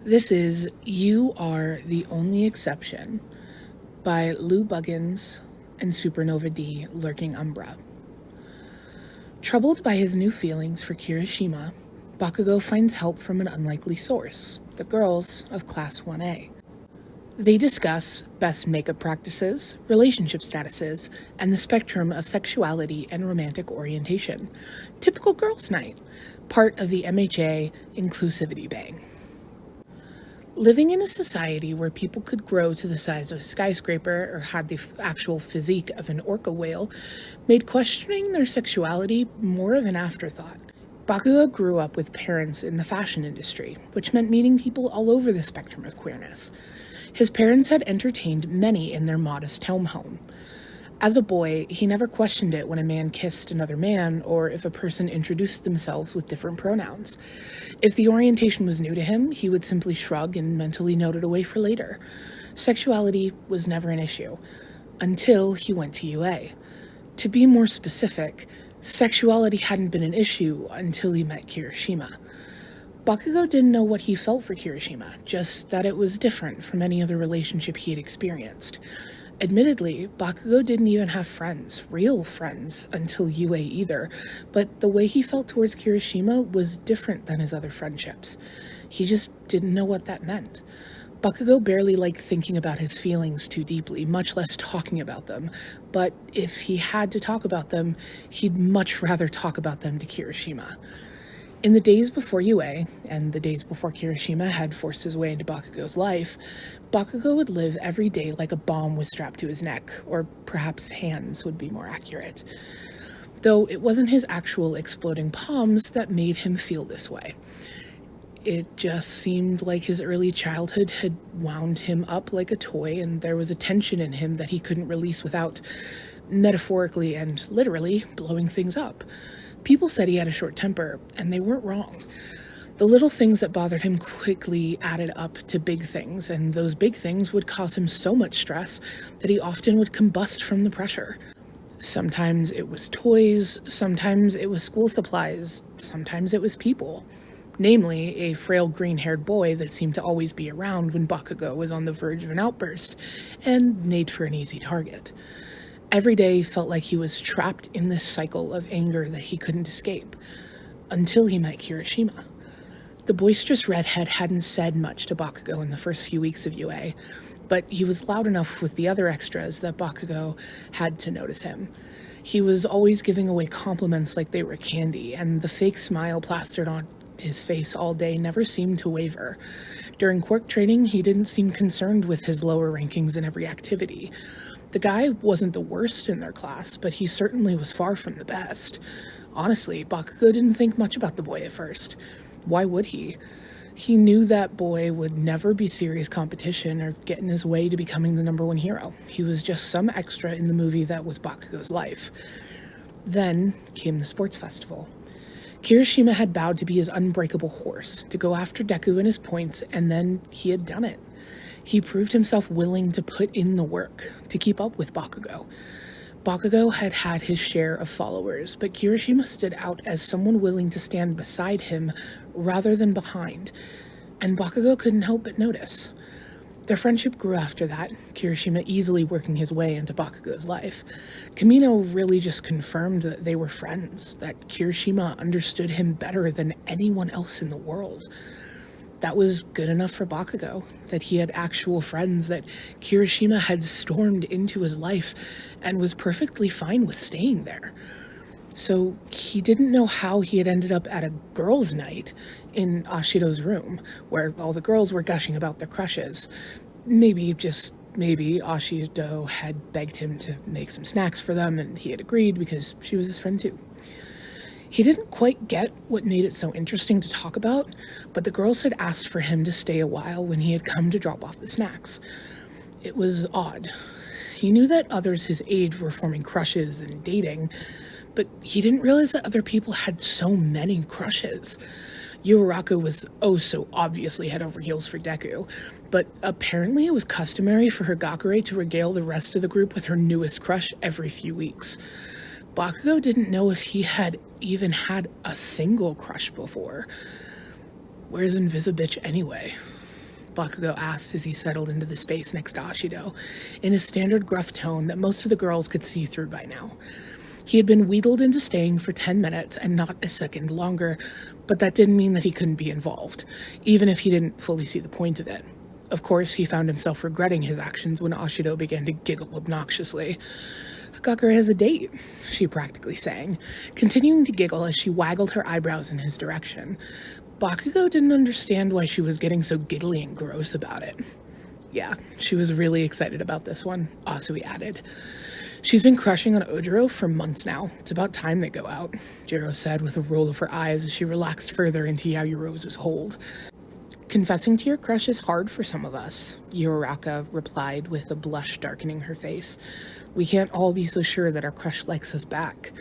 This is You Are the Only Exception by loubuggins and Supernova D Lurking Umbra. Troubled by his new feelings for Kirishima, Bakugou finds help from an unlikely source, the girls of Class 1A. They discuss best makeup practices, relationship statuses, and the spectrum of sexuality and romantic orientation. Typical girls' night, part of the MHA Inclusivity Bang. Living in a society where people could grow to the size of a skyscraper or had the actual physique of an orca whale made questioning their sexuality more of an afterthought. Bakugou grew up with parents in the fashion industry, which meant meeting people all over the spectrum of queerness. His parents had entertained many in their modest home. As a boy, he never questioned it when a man kissed another man or if a person introduced themselves with different pronouns. If the orientation was new to him, he would simply shrug and mentally note it away for later. Sexuality was never an issue, until he went to UA. To be more specific, sexuality hadn't been an issue until he met Kirishima. Bakugou didn't know what he felt for Kirishima, just that it was different from any other relationship he had experienced. Admittedly, Bakugou didn't even have friends, real friends, until UA either, but the way he felt towards Kirishima was different than his other friendships. He just didn't know what that meant. Bakugou barely liked thinking about his feelings too deeply, much less talking about them, but if he had to talk about them, he'd much rather talk about them to Kirishima. In the days before UA, and the days before Kirishima had forced his way into Bakugou's life, Bakugou would live every day like a bomb was strapped to his neck, or perhaps hands would be more accurate. Though it wasn't his actual exploding palms that made him feel this way. It just seemed like his early childhood had wound him up like a toy, and there was a tension in him that he couldn't release without, metaphorically and literally, blowing things up. People said he had a short temper, and they weren't wrong. The little things that bothered him quickly added up to big things, and those big things would cause him so much stress that he often would combust from the pressure. Sometimes it was toys, sometimes it was school supplies, sometimes it was people. Namely, a frail green-haired boy that seemed to always be around when Bakugou was on the verge of an outburst, and made for an easy target. Every day felt like he was trapped in this cycle of anger that he couldn't escape, until he met Kirishima. The boisterous redhead hadn't said much to Bakugou in the first few weeks of UA, but he was loud enough with the other extras that Bakugou had to notice him. He was always giving away compliments like they were candy, and the fake smile plastered on his face all day never seemed to waver. During quirk training, he didn't seem concerned with his lower rankings in every activity. The guy wasn't the worst in their class, but he certainly was far from the best. Honestly, Bakugou didn't think much about the boy at first. Why would he? He knew that boy would never be serious competition or get in his way to becoming the number one hero. He was just some extra in the movie that was Bakugou's life. Then came the sports festival. Kirishima had vowed to be his unbreakable horse, to go after Deku and his points, and then he had done it. He proved himself willing to put in the work to keep up with Bakugou. Bakugou had had his share of followers, but Kirishima stood out as someone willing to stand beside him rather than behind, and Bakugou couldn't help but notice. Their friendship grew after that, Kirishima easily working his way into Bakugou's life. Kamino really just confirmed that they were friends, that Kirishima understood him better than anyone else in the world. That was good enough for Bakugou, that he had actual friends, that Kirishima had stormed into his life and was perfectly fine with staying there. So he didn't know how he had ended up at a girls' night in Ashido's room, where all the girls were gushing about their crushes. Maybe, just maybe, Ashido had begged him to make some snacks for them, and he had agreed because she was his friend too. He didn't quite get what made it so interesting to talk about, but the girls had asked for him to stay a while when he had come to drop off the snacks. It was odd. He knew that others his age were forming crushes and dating, but he didn't realize that other people had so many crushes. Yuaraku was oh so obviously head over heels for Deku, but apparently it was customary for her Gakure to regale the rest of the group with her newest crush every few weeks. Bakugou didn't know if he had even had a single crush before. Where's Invisibitch anyway? Bakugo asked as he settled into the space next to Ashido, in a standard gruff tone that most of the girls could see through by now. He had been wheedled into staying for 10 minutes and not a second longer, but that didn't mean that he couldn't be involved, even if he didn't fully see the point of it. Of course, he found himself regretting his actions when Ashido began to giggle obnoxiously. "Sakakura has a date," she practically sang, continuing to giggle as she waggled her eyebrows in his direction. Bakugo didn't understand why she was getting so giggly and gross about it. "Yeah, she was really excited about this one," Asui added. "She's been crushing on Ojiro for months now. It's about time they go out," Jiro said with a roll of her eyes as she relaxed further into Yaoyorozu's hold. "Confessing to your crush is hard for some of us," Uraraka replied with a blush darkening her face. "We can't all be so sure that our crush likes us back."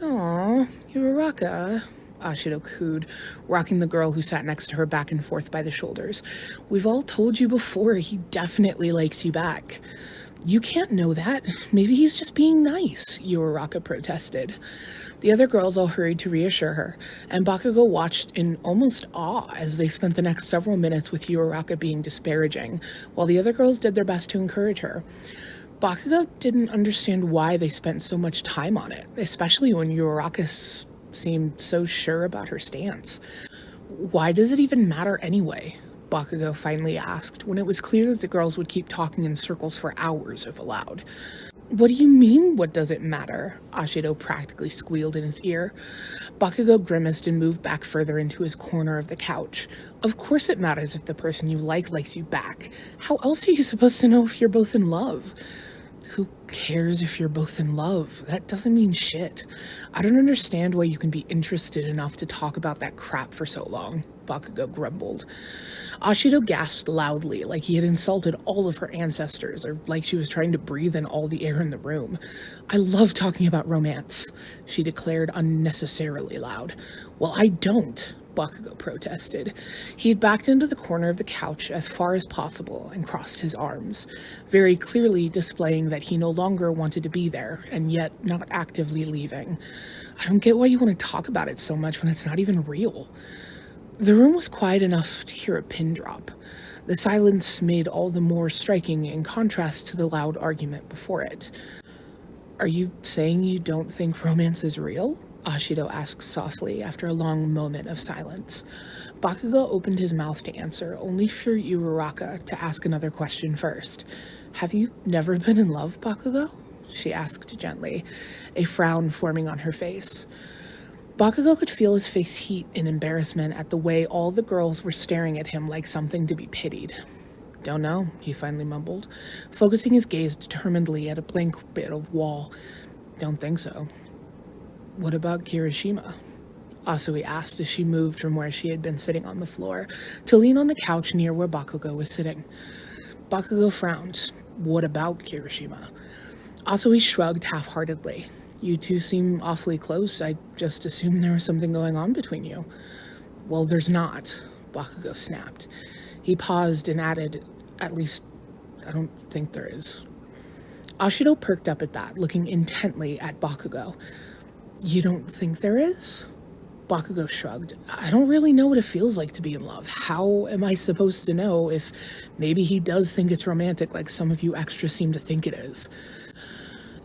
"Aw, Uraraka," Ashido cooed, rocking the girl who sat next to her back and forth by the shoulders. "We've all told you before, he definitely likes you back." "You can't know that. Maybe he's just being nice," Uraraka protested. The other girls all hurried to reassure her, and Bakugo watched in almost awe as they spent the next several minutes with Uraraka being disparaging, while the other girls did their best to encourage her. Bakugo didn't understand why they spent so much time on it, especially when Uraraka seemed so sure about her stance. "Why does it even matter anyway?" Bakugo finally asked, when it was clear that the girls would keep talking in circles for hours if allowed. "What do you mean, what does it matter?" Ashido practically squealed in his ear. Bakugo grimaced and moved back further into his corner of the couch. "Of course it matters if the person you like likes you back. How else are you supposed to know if you're both in love?" "Who cares if you're both in love? That doesn't mean shit. I don't understand why you can be interested enough to talk about that crap for so long," Bakugo grumbled. Ashido gasped loudly, like he had insulted all of her ancestors, or like she was trying to breathe in all the air in the room. "I love talking about romance," she declared unnecessarily loud. "Well, I don't," Bakugo protested. He had backed into the corner of the couch as far as possible and crossed his arms, very clearly displaying that he no longer wanted to be there, and yet not actively leaving. "I don't get why you want to talk about it so much when it's not even real." The room was quiet enough to hear a pin drop. The silence made all the more striking in contrast to the loud argument before it. "Are you saying you don't think romance is real?" Ashido asked softly after a long moment of silence. Bakugo opened his mouth to answer, only for Uraraka to ask another question first. "Have you never been in love, Bakugo?" she asked gently, a frown forming on her face. Bakugo could feel his face heat in embarrassment at the way all the girls were staring at him like something to be pitied. "Don't know," he finally mumbled, focusing his gaze determinedly at a blank bit of wall. "Don't think so." "What about Kirishima?" Asui asked as she moved from where she had been sitting on the floor to lean on the couch near where Bakugo was sitting. Bakugo frowned. "What about Kirishima?" Asui shrugged half-heartedly. "You two seem awfully close. I just assumed there was something going on between you." "Well, there's not," Bakugo snapped. He paused and added, "At least, I don't think there is." Ashido perked up at that, looking intently at Bakugo. "You don't think there is?" Bakugo shrugged. "I don't really know what it feels like to be in love. How am I supposed to know if maybe he does think it's romantic like some of you extras seem to think it is?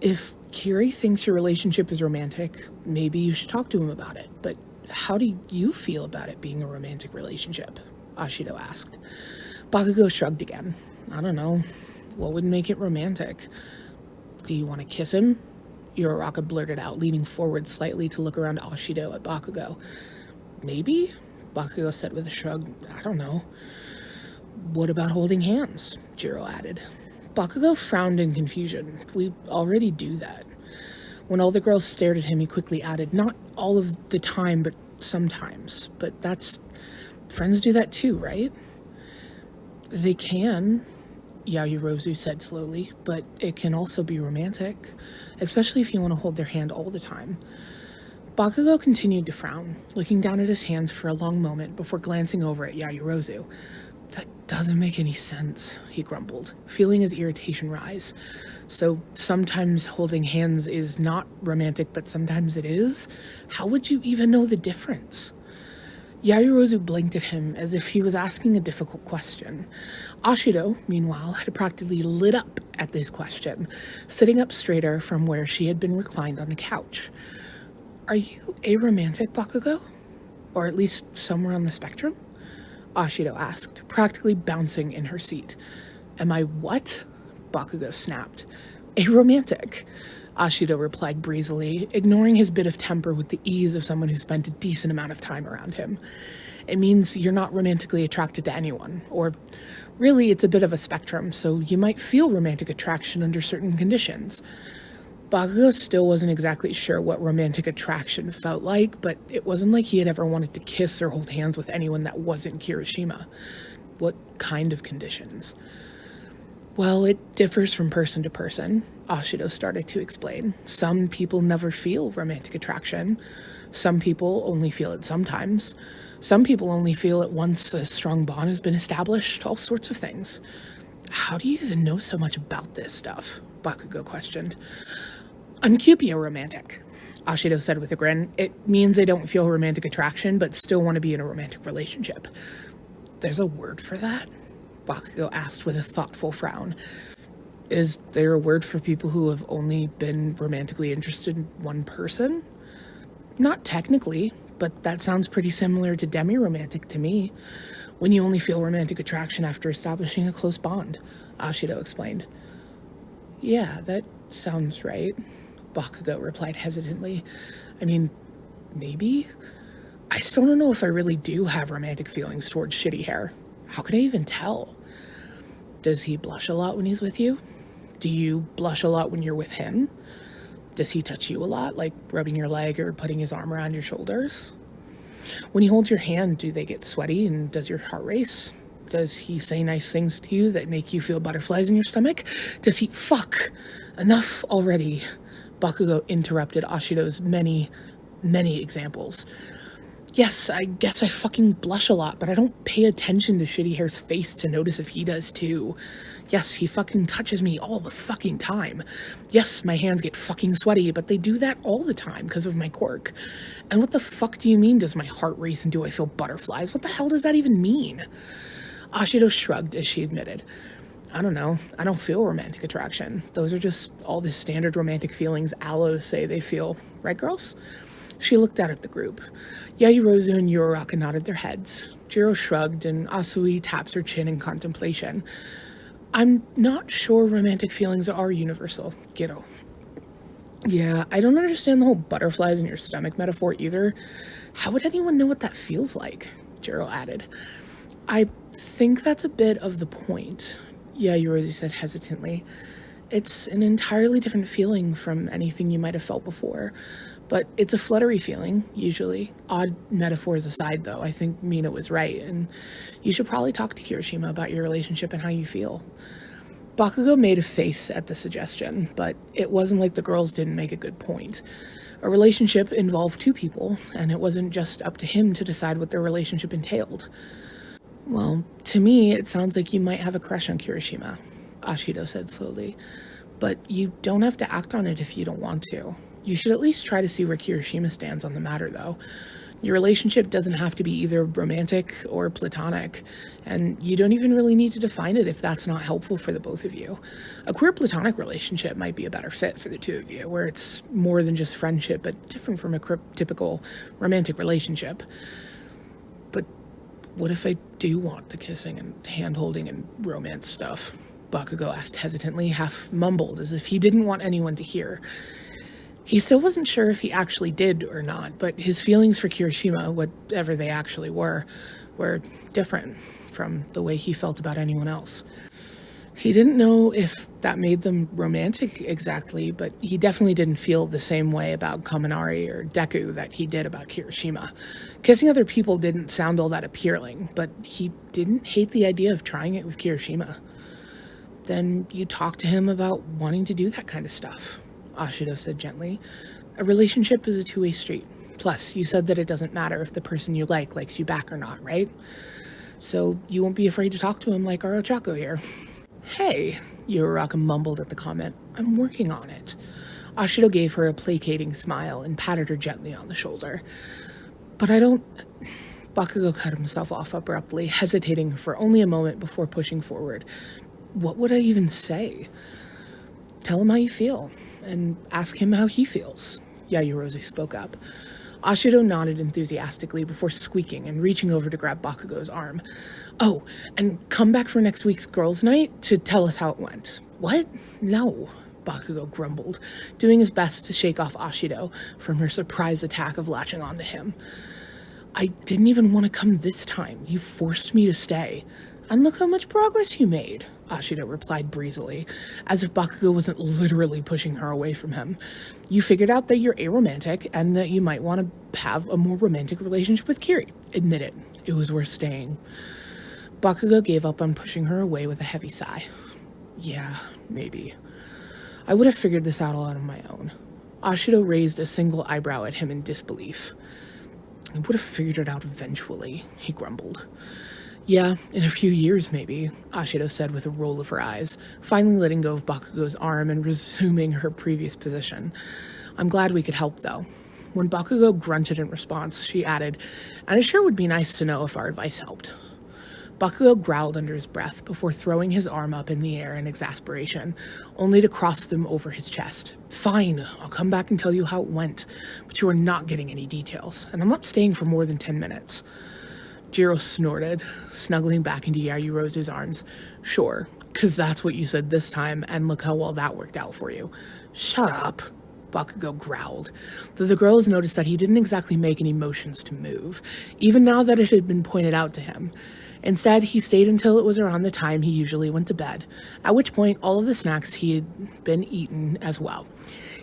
If Kiri thinks your relationship is romantic, maybe you should talk to him about it. But how do you feel about it being a romantic relationship?" Ashido asked. Bakugo shrugged again. "I don't know. What would make it romantic?" "Do you want to kiss him?" Uraraka blurted out, leaning forward slightly to look around Ashido at Bakugo. "Maybe," Bakugo said with a shrug. "I don't know." "What about holding hands?" Jiro added. Bakugo frowned in confusion. "We already do that." When all the girls stared at him, he quickly added, "Not all of the time, but sometimes. But that's... friends do that too, right?" "They can," Yaoyorozu said slowly, "but it can also be romantic, especially if you want to hold their hand all the time." Bakugo continued to frown, looking down at his hands for a long moment before glancing over at Yaoyorozu. "That doesn't make any sense," he grumbled, feeling his irritation rise. "So sometimes holding hands is not romantic, but sometimes it is? How would you even know the difference?" Yayorozu blinked at him as if he was asking a difficult question. Ashido, meanwhile, had practically lit up at this question, sitting up straighter from where she had been reclined on the couch. "Are you aromantic, Bakugou? Or at least somewhere on the spectrum?" Ashido asked, practically bouncing in her seat. "Am I what?" Bakugou snapped. "Aromantic," Ashido replied breezily, ignoring his bit of temper with the ease of someone who spent a decent amount of time around him. "It means you're not romantically attracted to anyone, or really it's a bit of a spectrum, so you might feel romantic attraction under certain conditions." Bakugou still wasn't exactly sure what romantic attraction felt like, but it wasn't like he had ever wanted to kiss or hold hands with anyone that wasn't Kirishima. What kind of conditions? "Well, it differs from person to person," Ashido started to explain. "Some people never feel romantic attraction. Some people only feel it sometimes. Some people only feel it once a strong bond has been established, all sorts of things." "How do you even know so much about this stuff?" Bakugou questioned. "I'm cupio-romantic," Ashido said with a grin. "It means I don't feel romantic attraction, but still want to be in a romantic relationship." "There's a word for that?" Bakugou asked with a thoughtful frown. "Is there a word for people who have only been romantically interested in one person?" "Not technically, but that sounds pretty similar to demi-romantic to me, when you only feel romantic attraction after establishing a close bond," Ashido explained. "Yeah, that sounds right," Bakugou replied hesitantly. "I mean, maybe? I still don't know if I really do have romantic feelings towards shitty hair. How could I even tell? Does he blush a lot when he's with you? Do you blush a lot when you're with him? Does he touch you a lot, like rubbing your leg or putting his arm around your shoulders? When he holds your hand, do they get sweaty and does your heart race? Does he say nice things to you that make you feel butterflies in your stomach? Does he— Fuck! Enough already," Bakugou interrupted Ashido's many examples. "Yes, I guess I fucking blush a lot, but I don't pay attention to shitty hair's face to notice if he does too. Yes, he fucking touches me all the fucking time. Yes, my hands get fucking sweaty, but they do that all the time because of my quirk. And what the fuck do you mean does my heart race and do I feel butterflies? What the hell does that even mean?" Ashido shrugged as she admitted. "I don't know. I don't feel romantic attraction. Those are just all the standard romantic feelings aloes say they feel. Right, girls?" She looked out at the group. Yayorozu and Uraraka nodded their heads. Jiro shrugged, and Asui taps her chin in contemplation. "I'm not sure romantic feelings are universal, Giro." "Yeah, I don't understand the whole butterflies in your stomach metaphor either. How would anyone know what that feels like?" Jiro added. "I think that's a bit of the point," Yayorozu said hesitantly. "It's an entirely different feeling from anything you might have felt before. But it's a fluttery feeling, usually. Odd metaphors aside, though, I think Mina was right, and you should probably talk to Kirishima about your relationship and how you feel." Bakugou made a face at the suggestion, but it wasn't like the girls didn't make a good point. A relationship involved two people, and it wasn't just up to him to decide what their relationship entailed. "Well, to me, it sounds like you might have a crush on Kirishima," Ashido said slowly. "But you don't have to act on it if you don't want to. You should at least try to see where Kirishima stands on the matter, though. Your relationship doesn't have to be either romantic or platonic, and you don't even really need to define it if that's not helpful for the both of you. A queer platonic relationship might be a better fit for the two of you, where it's more than just friendship, but different from a typical romantic relationship. But what if I do want the kissing and hand-holding and romance stuff?" Bakugou asked hesitantly, half mumbled, as if he didn't want anyone to hear. He still wasn't sure if he actually did or not, but his feelings for Kirishima, whatever they actually were different from the way he felt about anyone else. He didn't know if that made them romantic exactly, but he definitely didn't feel the same way about Kaminari or Deku that he did about Kirishima. Kissing other people didn't sound all that appealing, but he didn't hate the idea of trying it with Kirishima. "Then you talk to him about wanting to do that kind of stuff," Ashido said gently. "A relationship is a two-way street. Plus, you said that it doesn't matter if the person you like likes you back or not, right? So you won't be afraid to talk to him like our Ochako here." "Hey," Uraraka mumbled at the comment. "I'm working on it." Ashido gave her a placating smile and patted her gently on the shoulder. But I don't Bakugou cut himself off abruptly, hesitating for only a moment before pushing forward. What would I even say? Tell him how you feel, and ask him how he feels, Yayorozu spoke up. Ashido nodded enthusiastically before squeaking and reaching over to grab Bakugou's arm. Oh, and come back for next week's girls' night to tell us how it went. What? No, Bakugou grumbled, doing his best to shake off Ashido from her surprise attack of latching onto him. I didn't even want to come this time. You forced me to stay. And look how much progress you made, Ashido replied breezily, as if Bakugou wasn't literally pushing her away from him. You figured out that you're aromantic and that you might want to have a more romantic relationship with Kiri. Admit it. It was worth staying. Bakugou gave up on pushing her away with a heavy sigh. Yeah, maybe. I would have figured this out all on my own. Ashido raised a single eyebrow at him in disbelief. I would have figured it out eventually, he grumbled. Yeah, in a few years maybe, Ashido said with a roll of her eyes, finally letting go of Bakugou's arm and resuming her previous position. I'm glad we could help, though. When Bakugou grunted in response, she added, and it sure would be nice to know if our advice helped. Bakugou growled under his breath before throwing his arm up in the air in exasperation, only to cross them over his chest. Fine, I'll come back and tell you how it went, but you are not getting any details, and I'm not staying for more than 10 minutes. Jiro snorted, snuggling back into Yayorozu's arms. Sure, 'cause that's what you said this time, and look how well that worked out for you. Shut up, Bakugou growled, though the girls noticed that he didn't exactly make any motions to move, even now that it had been pointed out to him. Instead, he stayed until it was around the time he usually went to bed, at which point all of the snacks he had been eaten as well.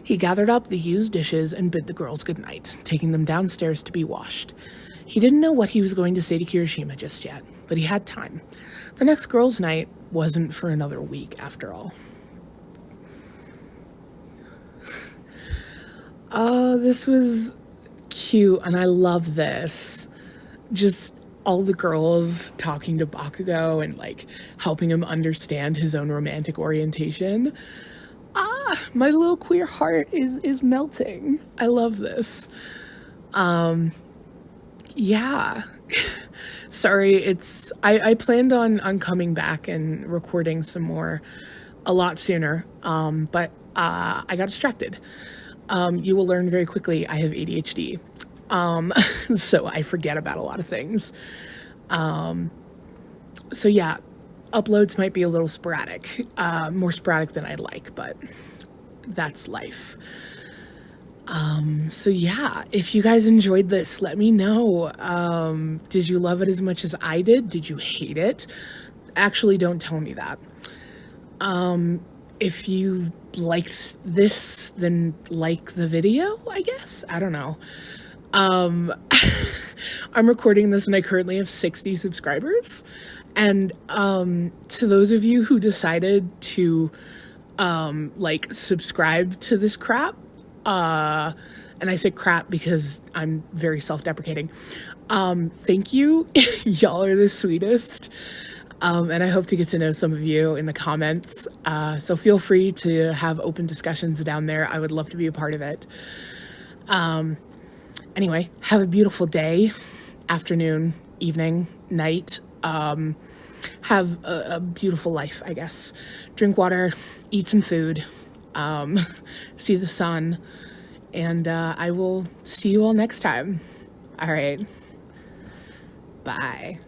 He gathered up the used dishes and bid the girls goodnight, taking them downstairs to be washed. He didn't know what he was going to say to Kirishima just yet, but he had time. The next girls' night wasn't for another week, after all. Oh, this was cute, and I love this. Just all the girls talking to Bakugou and, like, helping him understand his own romantic orientation. My little queer heart is melting. I love this. Yeah. Sorry, I planned on coming back and recording some more a lot sooner, but I got distracted. You will learn very quickly I have ADHD, so I forget about a lot of things. So yeah, uploads might be a little sporadic, more sporadic than I'd like, but that's life. So yeah, if you guys enjoyed this, let me know. Did you love it as much as I did? Did you hate it? Actually, don't tell me that. If you liked this, then like the video, I guess. I don't know. I'm recording this and I currently have 60 subscribers. And to those of you who decided to like subscribe to this crap, and I say crap because I'm very self-deprecating. Thank you. Y'all are the sweetest. And I hope to get to know some of you in the comments. So feel free to have open discussions down there. I would love to be a part of it. Anyway, have a beautiful day, afternoon, evening, night. Have a beautiful life, I guess. Drink water, eat some food, see the sun, and I will see you all next time. All right. Bye.